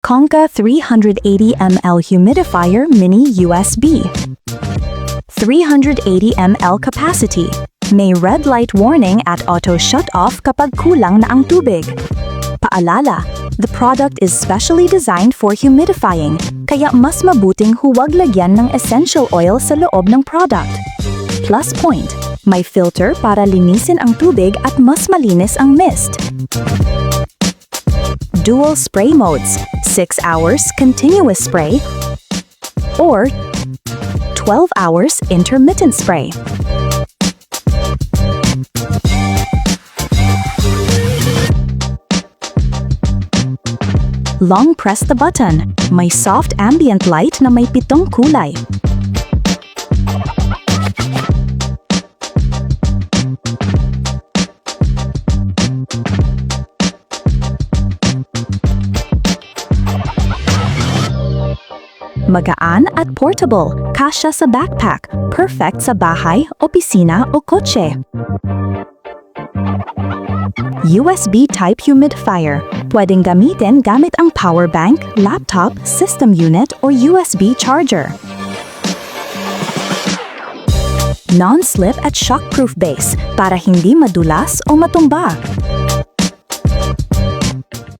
KONKA 380 ml Humidifier Mini USB. 380 ml capacity. May red light warning at auto shut-off kapag kulang na ang tubig. Paalala, the product is specially designed for humidifying, kaya mas mabuting huwag lagyan ng essential oil sa loob ng product. Plus point, may filter para linisin ang tubig at mas malinis ang mist. Dual spray modes, 6 hours continuous spray or 12 hours intermittent spray. Long press the button. May soft ambient light na may 7 kulay. Magaan at portable, kasya sa backpack, perfect sa bahay, opisina o kotse. USB type humidifier. Pwedeng gamitin gamit ang power bank, laptop, system unit or USB charger. Non-slip at shockproof base para hindi madulas o matumba.